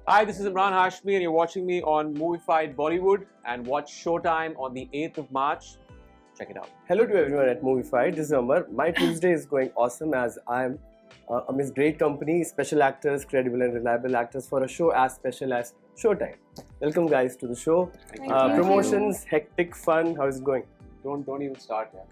Hi, this is Imran Hashmi and you're watching me on Movified Bollywood, and watch Showtime on the 8th of March. Check it out. Hello to everyone at Movified. This is Amar. My Tuesday is going awesome as I'm amidst great company, special actors, credible and reliable actors for a show as special as Showtime. Welcome guys to the show. Thank you. Promotions, hectic, fun. How is it going? Don't even start yet.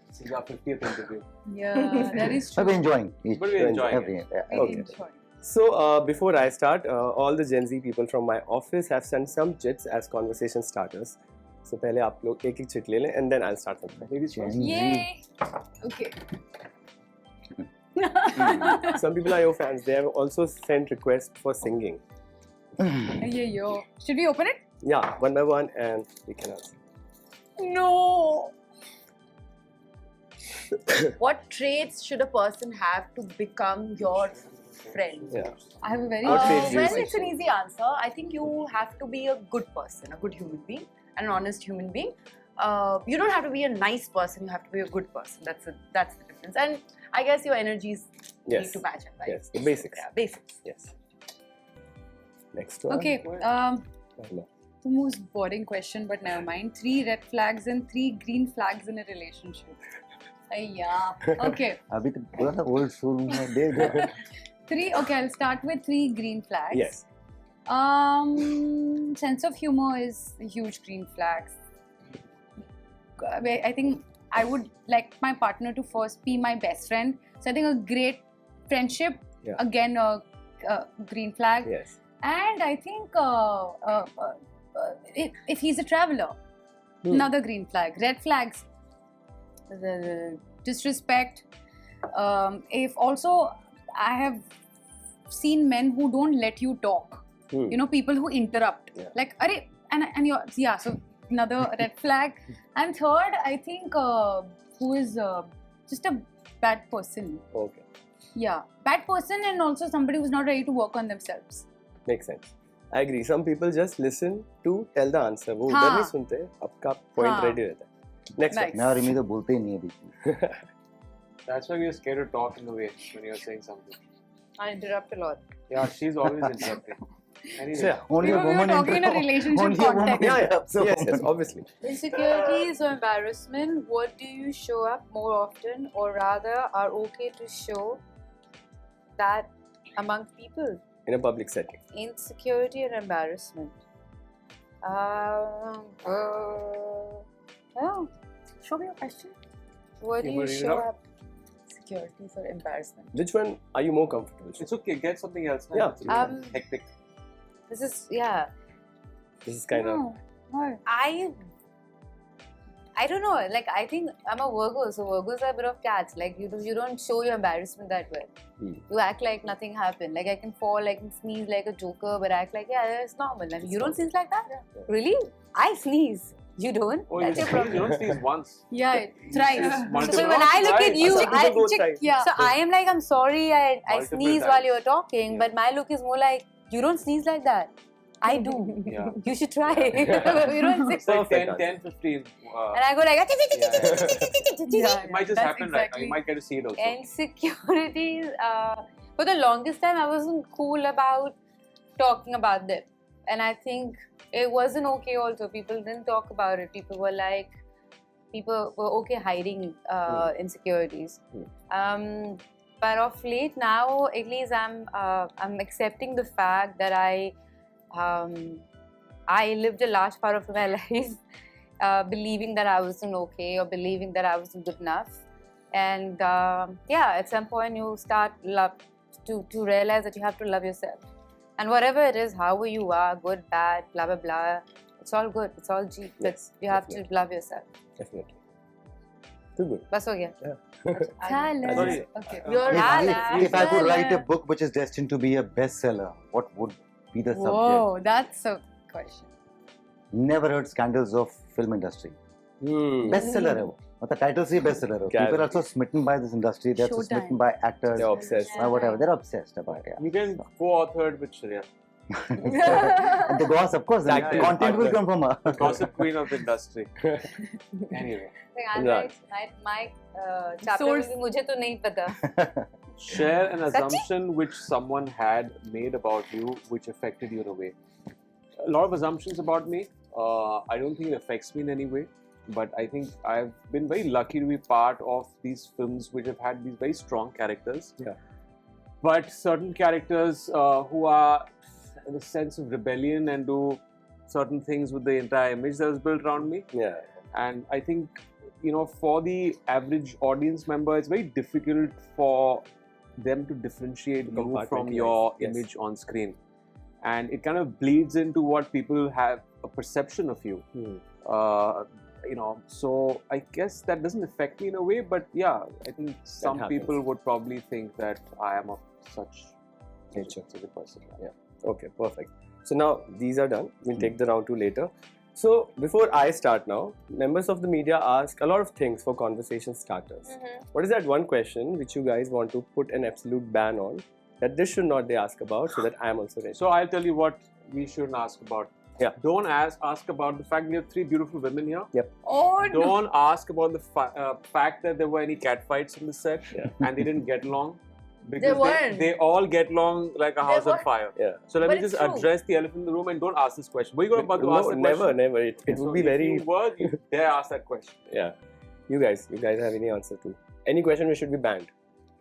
This is our 50th interview. Yeah, that is true. But we're enjoying each. But we're enjoying every, it. yeah. I Okay. enjoy. So before I start, all the Gen Z people from my office have sent some chits as conversation starters. So पहले आप लोग एक chit ले लें and then I'll start with Ladies first. Yay! Okay. Some people are your fans. They have also sent requests for singing. Yeah, yo. Should we open it? Yeah, one by one and we can answer. No. What traits should a person have to become your friend? Yeah. I have a very What traits do you Well, see? it's an easy answer. I think you have to be a good person, a good human being, an honest human being. You don't have to be a nice person. You have to be a good person. That's the difference. And I guess your energies Yes. need to match it, right? Yes, the basics. Yeah, basics. Yes. Next one. Okay. No. The most boring question, but never mind. 3 red flags and 3 green flags in a relationship. Yeah. Okay. अभी तो पूरा ना old school में दे दो. 3. Okay, I'll start with 3 green flags. Yes. Sense of humor is a huge green flag. I think I would like my partner to first be my best friend. So I think a great friendship, Yeah. again, a green flag. Yes. And I think if he's a traveler, another green flag. Red flags, the disrespect. If also, I have seen men who don't let you talk. You know, people who interrupt. Yeah. Like, Arey, and you're, yeah, so another red flag. And third, I think who is just a bad person. Okay. Yeah, bad person, and also somebody who's not ready to work on themselves. Makes sense. I agree. Some people just listen to tell the answer. वो हाँ. उधर नहीं सुनते. आपका point हाँ. ready रहता है. Next Nice. one. मैं और रिमी तो बोलते ही नहीं है बीच में. That's why we are scared to talk in the way when you're saying something. I interrupt a lot. Yeah, she's always interrupting. Anyway. So, yeah. Only We a were woman talking in a interrupt- relationship only a woman context. Yeah, interrupts a yes, yes, woman. obviously. Insecurities or embarrassment, what do you show up more often, or rather are okay to show that among people? In a public setting. Insecurity and embarrassment. Oh, Show me your question. what do You you wanna read it show out? up? Insecurities or embarrassment? Which one are you more comfortable with? It's okay, get something else. man. Yeah. It's really Um, hectic. This is, yeah. This is kind of. No. Why? I don't know. Like, I think I'm a Virgo, so Virgos are a bit of cats. Like, you don't show your embarrassment that well. You act like nothing happened. Like, I can fall, I can sneeze like a joker, but act like, yeah, it's normal. Like, you don't sneeze like that? Yeah. Really? I sneeze. You don't? Oh, That's you your problem. don't sneeze once. Yeah, thrice. It's multiple- So when I look at you, Some I, people go thrice. Yeah. so I am like, I'm sorry, I Multiple sneeze times. while you're talking, Yeah. but my look is more like, you don't sneeze like that. I do. Yeah. You should try. You don't It's like Perfect 10, 15. And I go like, Yeah, It might just that's happen right now. exactly. You might get to see it also. insecurities. For the longest time, I wasn't cool about talking about them, and I think it wasn't okay. Also, people didn't talk about it. People were okay hiding insecurities. But of late now, at least I'm accepting the fact that I lived a large part of my life believing that I wasn't okay or believing that I wasn't good enough. And yeah, at some point you start to realize that you have to love yourself. And whatever it is, however you are, good, bad, blah, blah, blah, it's all good. It's all G. But Yes, you have definitely. to love yourself. Definitely. Too good. Bas ho gaya. Talent. Sorry. Okay. You're If I could write a book which is destined to be a bestseller, what would be the subject? Whoa, that's a question. Never heard scandals of film industry. Bestseller है वो. मतलब title से bestseller है. क्या People है? are so smitten by this industry. They're so Showtime. smitten by actors. They're obsessed. Or whatever. They're obsessed about it. You can co-authored with Shreya. And the goss, of course, the Active, content will active. come from her. Gossip queen of the industry. Anyway. Like, Right. my chapter Source. में भी मुझे तो नहीं पता. Share an Sachi? assumption which someone had made about you, which affected you in a way. A lot of assumptions about me. I don't think it affects me in any way, but I think I've been very lucky to be part of these films which have had these very strong characters. Yeah. But certain characters who are in a sense of rebellion and do certain things with the entire image that was built around me. Yeah. And I think, for the average audience member, it's very difficult for them to differentiate you from your Yes. image on screen. And it kind of bleeds into what people have a perception of you. So I guess that doesn't affect me in a way, but yeah, I think some happens. people would probably think that I am of such Nature. such a person. Yeah. Okay, perfect. So now these are done. We'll take the round two later. So before I start now, members of the media ask a lot of things for conversation starters. What is that one question which you guys want to put an absolute ban on, that this should not they ask about, so that I am also ready? So I'll tell you what we shouldn't ask about. Yeah. Don't ask about the fact we have three beautiful women here. Oh no. Don't ask about the fact that there were any cat fights on the set Yeah. and they didn't get along. Because There weren't. they all get along like a house on weren't. fire. Yeah. So let But me it's just true. address the elephant in the room and don't ask this question. Were you about to ask No, the never, question? never. It So would be if very. you dare ask that question. Yeah. You guys have any answer to any question which should be banned?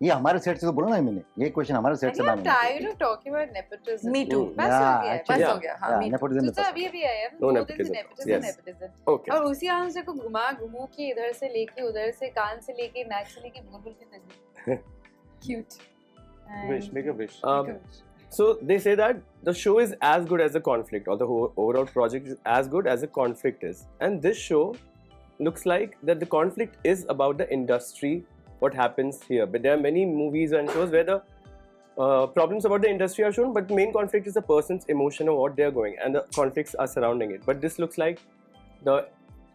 ये हमारे set से तो बोला ना मैंने ये question हमारे I set से think I'm बैन होना tired of talking about nepotism. Me too. बस हो गया है, बस बस हो हो गया. गया. हाँ, me too. नेपोटिज्म तो अभी अभी आया है, No 2 दिन nepotism. से nepotism, Yes. nepotism. Okay. और उसी आंसर को घुमा घुमू के इधर से लेके उधर से कान से लेके नाक से लेके बोल बोल के तक Cute. Wish, make a wish. So they say that the show is as good as a conflict, or the whole overall project is as good as a conflict is. And this show looks like that the conflict is about the industry, what happens here. But there are many movies and shows where the problems about the industry are shown, but the main conflict is the person's emotion or what they're going, and the conflicts are surrounding it. But this looks like the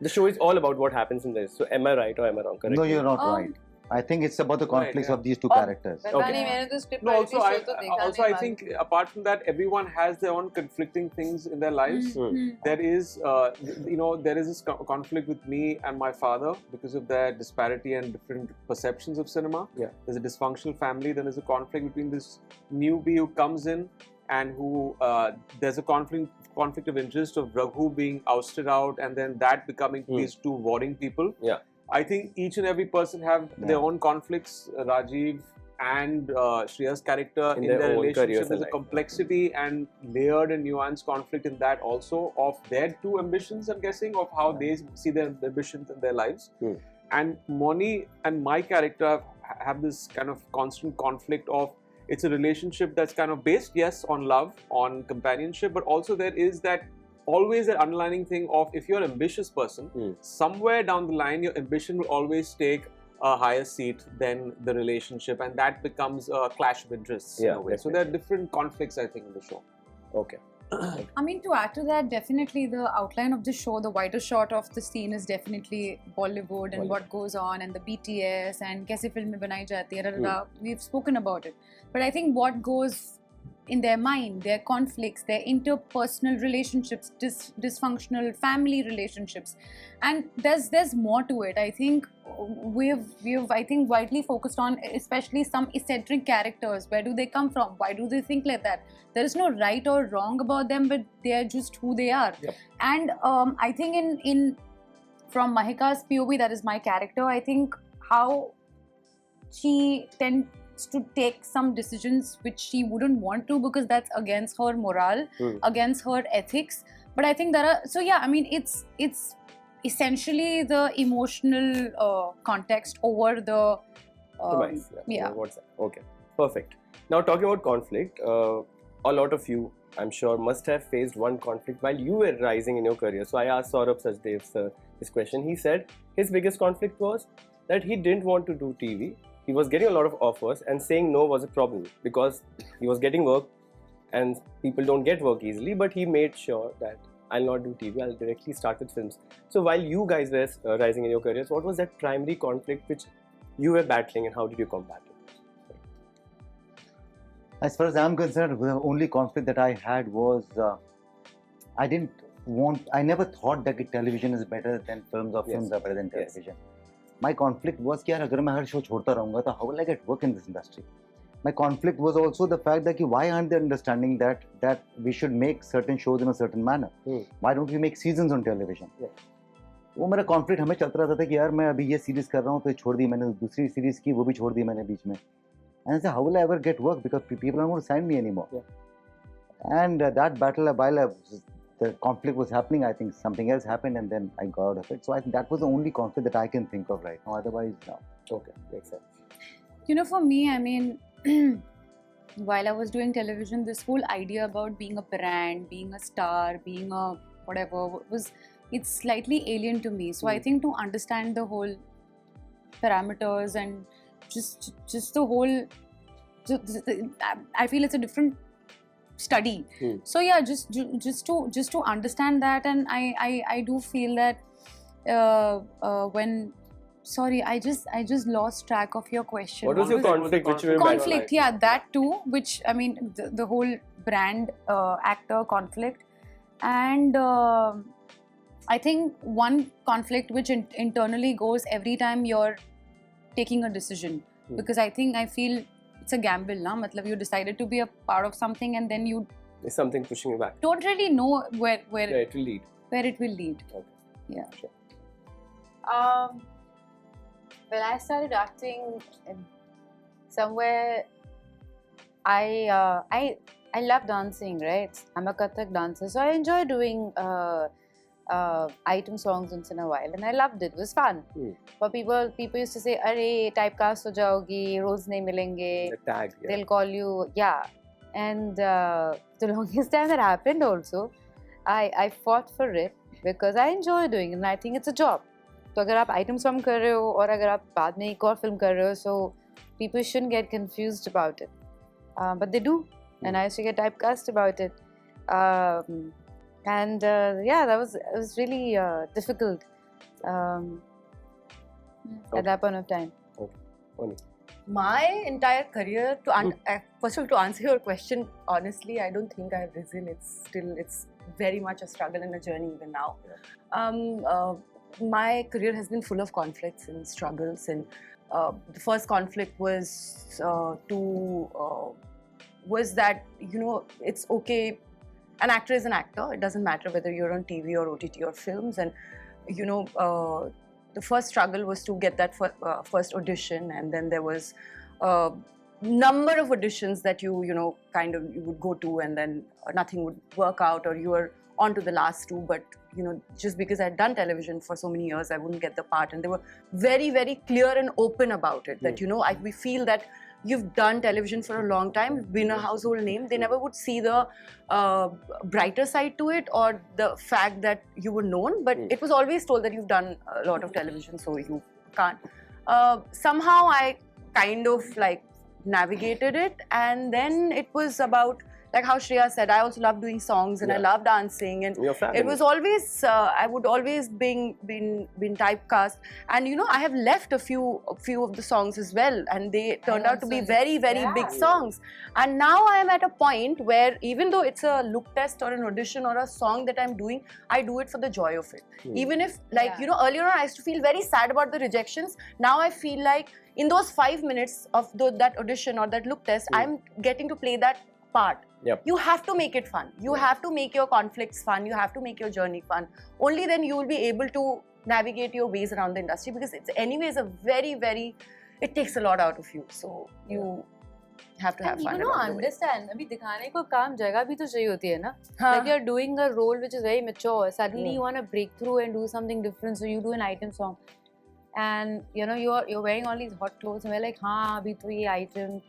show is all about what happens in this. So am I right or am I wrong? Correct No, me. you're not right. I think it's about the conflicts of these two characters. पता Okay. नहीं मैंने तो script No, पढ़ी थी, also, show तो देखा also नहीं I think apart from that, everyone has their own conflicting things in their lives. There is, there is this conflict with me and my father because of their disparity and different perceptions of cinema. Yeah. There's a dysfunctional family. Then there's a conflict between this newbie who comes in and who there's a conflict of interest of Raghu being ousted out, and then that becoming these two warring people. Yeah. I think each and every person have their own conflicts. Rajiv and Shreya's character in their own careers relationship, and there's a life. complexity and layered and nuanced conflict in that also of their two ambitions, I'm guessing, of how they see their ambitions in their lives. And Moni and my character have this kind of constant conflict of, it's a relationship that's kind of based, yes, on love, on companionship, but also there is that always that underlining thing of, if you're an ambitious person, somewhere down the line your ambition will always take a higher seat than the relationship, and that becomes a clash of interests in Yeah, a way. So there are different conflicts, I think, in the show. Okay. I mean, to add to that, definitely the outline of the show, the wider shot of the scene is definitely Bollywood and what goes on, and the BTS and kaise filmein banai jati hai. We've spoken about it. But I think what goes in their mind, their conflicts, their interpersonal relationships, dysfunctional family relationships, and there's more to it. I think we've I think widely focused on especially some eccentric characters. Where do they come from? Why do they think like that? There is no right or wrong about them, but they are just who they are. Yep. And I think in from Mahika's POV, that is my character, I think how she tends to take some decisions which she wouldn't want to, because that's against her morale, against her ethics. But I think there are, so yeah, I mean, it's essentially the emotional context over the Device. yeah. What's that? Okay. Perfect. Now talking about conflict, a lot of you, I'm sure, must have faced one conflict while you were rising in your career. So I asked Saurabh Sachdev sir this question. He said his biggest conflict was that he didn't want to do TV. He was getting a lot of offers, and saying no was a problem because he was getting work and people don't get work easily, but he made sure that I'll not do TV, I'll directly start with films. So while you guys were rising in your careers, what was that primary conflict which you were battling, and how did you combat it? As far as I'm concerned, the only conflict that I had was I never thought that television is better than films, or films are better than television. My conflict was कि यार अगर मैं हर show छोड़ता रहूँगा तो how will I get work in this industry? My conflict was also the fact that why aren't they understanding that we should make certain shows in a certain manner? Why don't we make seasons on television? वो मेरा conflict हमें चलता रहता था कि यार मैं अभी ये सीरीज कर रहा हूँ तो छोड़ दी मैंने, दूसरी सीरीज की वो भी छोड़ दी मैंने बीच में. And I said, how will I ever get work because people aren't going to sign me anymore? And that battle, while the conflict was happening, I think something else happened and then I got out of it. So I think that was the only conflict that I can think of right now. Otherwise, no. Okay, makes sense. You know, for me, I mean, while I was doing television, this whole idea about being a brand, being a star, being a whatever it's slightly alien to me. So I think to understand the whole parameters and just the whole, I feel it's a different study. So yeah, just to understand that, and I do feel that when. Sorry, I just lost track of your question. What was your conflict? Which you conflict? Yeah, that too. Which I mean, the whole brand actor conflict, and I think one conflict which internally goes every time you're taking a decision, because I feel it's a gamble, na? Matlab you decided to be a part of something and then you. Is something pushing you back? Don't really know where it will lead. Where it will lead. Okay. Yeah. Sure. Well, I started acting somewhere. I love dancing, right? I'm a Kathak dancer, so I enjoy doing item songs once in a while, and I loved it. It was fun. But people used to say, "Arey, typecast ho jaogi, roles nahi milenge." The tag. Yeah. They'll call you, yeah. And the longest time that happened also, I fought for it because I enjoy doing it, and I think it's a job. तो अगर आप item song कर रहे हो और अगर आप बाद में एक और फिल्म कर रहे हो, so people shouldn't get confused about it, but they do, and I used to get typecast about it, and yeah, it was really difficult at that point of time. Okay. My entire career, first of all, to answer your question, honestly, I don't think I've risen. It's very much a struggle and a journey even now. My career has been full of conflicts and struggles, and the first conflict was that it's okay. An actor is an actor. It doesn't matter whether you're on TV or OTT or films, and the first struggle was to get that first audition, and then there was a number of auditions that you would go to, and then nothing would work out, or you were on to the last two, but just because I'd done television for so many years, I wouldn't get the part, and they were very, very clear and open about it. That we feel that you've done television for a long time, you've been a household name. They never would see the brighter side to it or the fact that you were known, but it was always told that you've done a lot of television, so you can't. Somehow I kind of navigated it, and then it was about, like how Shreya said, I also love doing songs and I love dancing, and it was always I would always been typecast, and I have left a few of the songs as well, and they turned out to be very, very big songs. And now I am at a point where even though it's a look test or an audition or a song that I'm doing, I do it for the joy of it. Even if earlier on I used to feel very sad about the rejections, now I feel like in those 5 minutes of that audition or that look test, I'm getting to play that part. You have to make it fun. You have to make your conflicts fun. You have to make your journey fun. Only then you will be able to navigate your ways around the industry, because it's anyways a very, very, it takes a lot out of you. So you have to have fun. Understand, अभी दिखाने को काम जगह भी तो चाहिए होती है ना. Like you're doing a role which is very mature. Suddenly you want to break through and do something different. So you do an item song. And you're wearing all these hot clothes and we're like, हाँ अभी तो ये item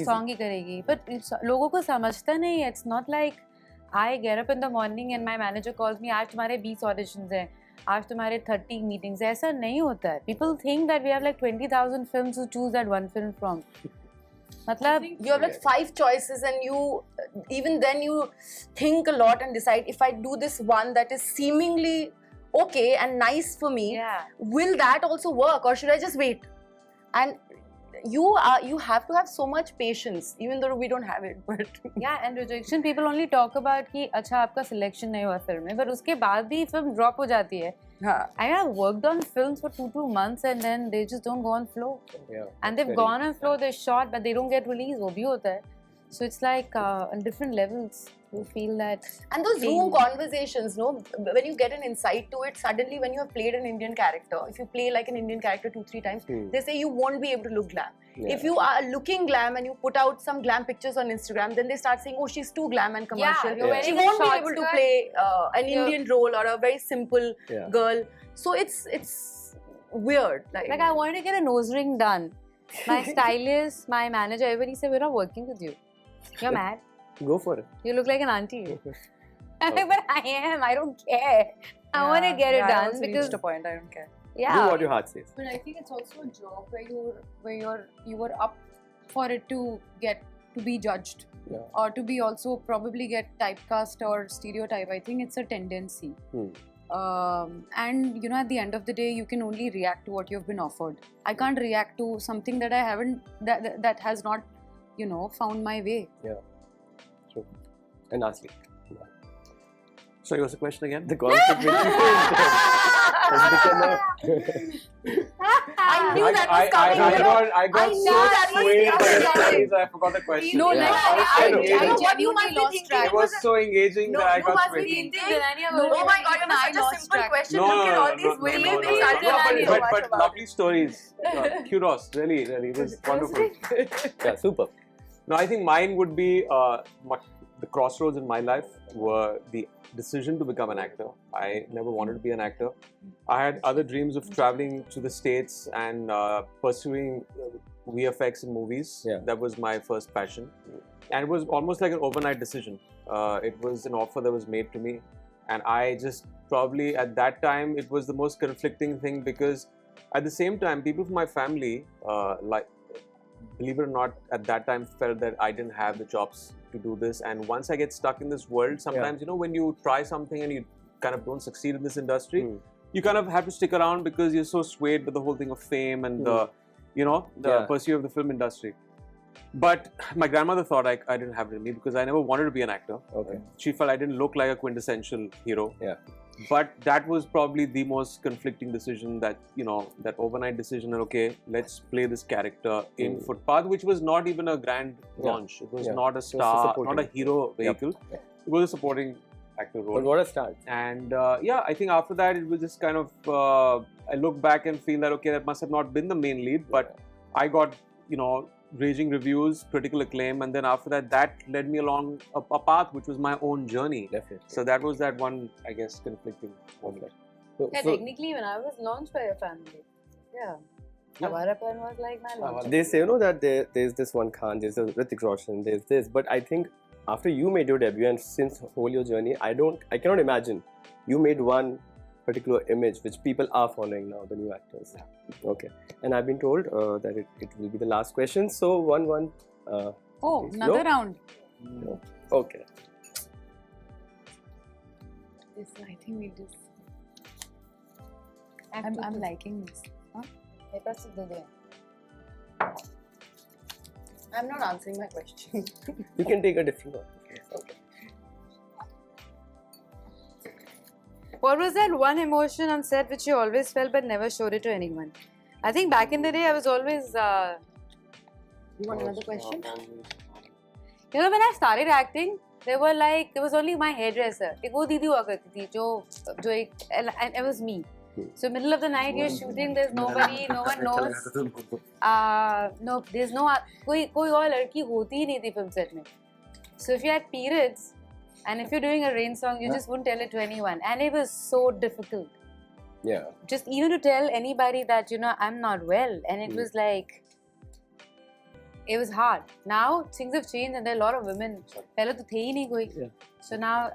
song ही करेगी. But लोगों को समझता नहीं है. It's not like I get up in the morning and my manager calls me, आज तुम्हारे 20 auditions हैं, आज तुम्हारे 30 meetings. ऐसा नहीं होता है. People think that we have like 20,000 films to choose that one film from. मतलब you have like 5 choices, and even then you think a lot and decide, if I do this one that is seemingly okay and nice for me, will that also work, or should I just wait? And you have to have so much patience, even though we don't have it. But Yeah, and rejection people only talk about कि अच्छा आपका selection नहीं हुआ film में, but उसके बाद भी film drop हो जाती है. I have worked on films for 2 months and then they just don't go on flow. Yeah, And they've gone on flow, they're shot, but they don't get released. वो भी होता है. So it's like on different levels you feel that. and those room conversations, no, when you get an insight to it, suddenly when you have played an Indian character, if you play like an Indian character 2-3 times, they say you won't be able to look glam. Yeah. If you are looking glam and you put out some glam pictures on Instagram, then they start saying, oh, she's too glam and commercial. Yeah, you're Yeah. She wearing a won't be short able to skirt. play an Indian role or a very simple Yeah. girl. So it's weird. Like I wanted to get a nose ring done. My stylist, my manager, everybody said we're not working with you. You're mad. Go for it. You look like an auntie. I'm like, but I am. I don't care. I want to get it I done also because reached a point. I don't care. Do what yeah. your heart says. But I think it's also a job where you were up for it to be judged. Yeah. Or to be also probably get typecast or stereotype. I think it's a tendency. And at the end of the day, you can only react to what you've been offered. I can't react to something that I haven't, that has not, found my way. Yeah. True. And lastly, So what's the question again? the conflict between has become a I knew that was coming. I got I so knew that was swayed by the coming. stories, I forgot the question. No, Yeah. like I was so I engaging. what you genuinely must be lost thinking track. It was so engaging No, that I you got must be swayed. thinking, No, oh my god, it was I such a lost simple track. question. No, Look at all these no, women. no, They no, started no, learning so much but about lovely stories. Kudos, really, it was wonderful. yeah, super. No, I think mine would be the crossroads in my life were the decision to become an actor. I never wanted to be an actor. I had other dreams of traveling to the States and pursuing VFX in movies. Yeah. That was my first passion. And it was almost like an overnight decision. It was an offer that was made to me. And I just probably at that time, it was the most conflicting thing because at the same time, people from my family, believe it or not, at that time felt that I didn't have the chops to do this. And once I get stuck in this world, sometimes, when you try something and you kind of don't succeed in this industry, you kind of have to stick around because you're so swayed by the whole thing of fame and the pursuit of the film industry. But my grandmother thought I didn't have it in me because I never wanted to be an actor. Okay. She felt I didn't look like a quintessential hero. Yeah. But that was probably the most conflicting decision that, that overnight decision that, okay, let's play this character in Footpath, which was not even a grand launch. It was not a star, not a hero vehicle. Yep. It was a supporting actor role. But what a start. And I think after that, it was just kind of, I look back and feel that, okay, that must have not been the main lead, but I got, raging reviews, critical acclaim, and then after that led me along a path which was my own journey. Definitely. So that was that one, I guess, conflicting moment. So, Yeah, technically, when I was launched by your family, Yeah. Avarapan was like my launch. they say, that there's this one Khan, there's a Hrithik Roshan, there's this, but I think after you made your debut and since whole your journey, I cannot imagine you made one particular image which people are following now, the new actors. Okay, and I've been told that it will be the last question. So 1-1. Oh, Please. another No? round. No. Okay. This, I think we just. I'm liking this. I'm not answering my question. You can take a different one. Okay. What was that one emotion on set which you always felt but never showed it to anyone? I think back in the day, I was always, You want another question? when I started acting, there was only my hairdresser. एक वो दीदी हुआ करती थी जो एक, and it was me. So middle of the night, you're shooting. There's nobody, no one knows. No, there's no कोई और लड़की होती ही नहीं थी film set में. So if you had periods, and if you're doing a rain song, you just wouldn't tell it to anyone, and it was so difficult. Yeah. Just even to tell anybody that I'm not well, and it was like. It was hard. Now things have changed and there are a lot of women. पहले तो थे ही नहीं कोई. Yeah. So now,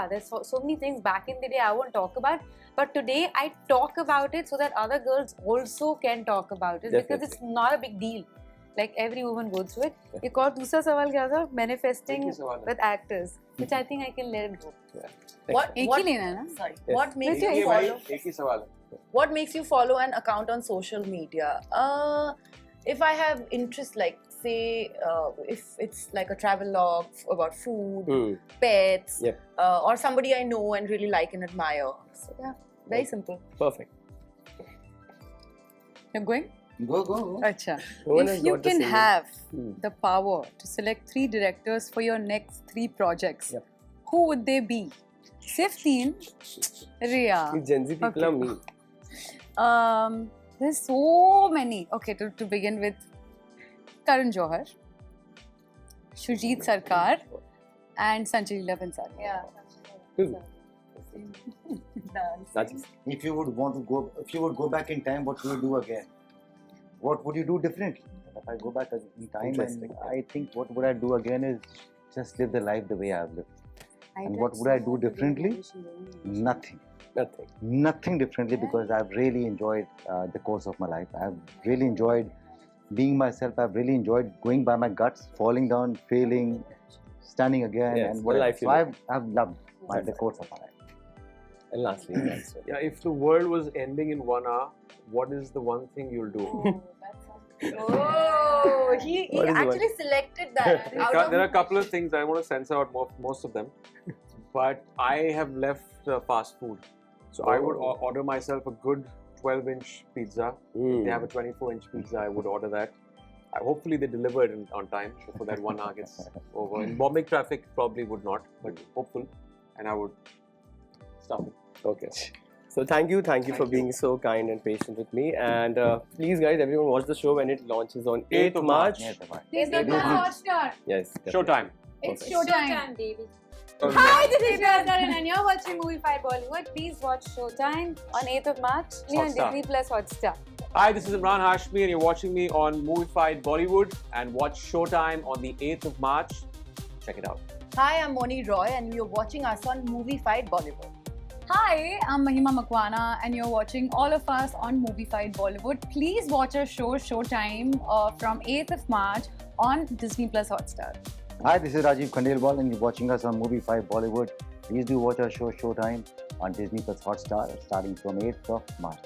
there's so many things back in the day I won't talk about. But today I talk about it so that other girls also can talk about it because it's not a big deal. Like every woman goes through it. एक और दूसरा सवाल क्या था? Manifesting with actors, which I think I can let it go. What एक ही लेना है ना? Sorry. Yes. What makes एक you ही भाई, follow? एक ही सवाल है. What makes you follow an account on social media? if I have interest, like say if it's like a travel log about food, pets, Yeah. or somebody I know and really like and admire. So yeah, very simple. Perfect. You're going? Go. Acha. No one has If you got the can same- have Hmm. the power to select 3 directors for your next 3 projects, Yep. who would they be? Sif 3? Rhea. These Gen Z people are mean. There's so many. Okay, to begin with, Karan Johar, Shujit Sarkar, and Sanjay Leela Bhansali. Yeah. Hmm. That's If you would go back in time, what would you do again? What would you do differently? If I go back in time, and Interesting. I think what would I do again is just live the life the way I've lived. And what would I do differently? Nothing. nothing. Nothing differently, because I've really enjoyed the course of my life. I've really enjoyed being myself. I've really enjoyed going by my guts, falling down, failing, standing again, Yes, and the whatever. life you So live. I've loved the course of my life. And lastly, that's it. Yeah, if the world was ending in 1 hour, what is the one thing you'll do? Oh, he What is the actually selected that. out of- There are a couple of things I want to censor out most of them, but I have left fast food, so I would Oh. order myself a good 12-inch pizza. Mm. They have a 24-inch pizza. I would order that. Hopefully they deliver it on time before that 1 hour gets over. In Bombay traffic, probably would not, but hopeful, and I would stop it. Okay. So thank you for being so kind and patient with me. And please, guys, everyone watch the show when it launches on 8th of March. Yes, bye. Disney Plus Hotstar. Yes. definitely. Showtime. It's Perfect. showtime. baby. Um, Hi, this is Shweta and you're watching Movie Fight Bollywood. Please watch Showtime on 8th of March on Hotstar. Disney Plus Hotstar. Hi, this is Imran Hashmi, and you're watching me on Movified Bollywood. And watch Showtime on the 8th of March. Check it out. Hi, I'm Moni Roy, and you're watching us on Movie Fight Bollywood. Hi, I'm Mahima Makwana, and you're watching all of us on Movie Fight Bollywood. Please watch our show Showtime from 8th of March on Disney Plus Hotstar. Hi, this is Rajiv Khandelwal, and you're watching us on Movie 5 Bollywood. Please do watch our show Showtime on Disney Plus Hotstar, starting from 8th of March.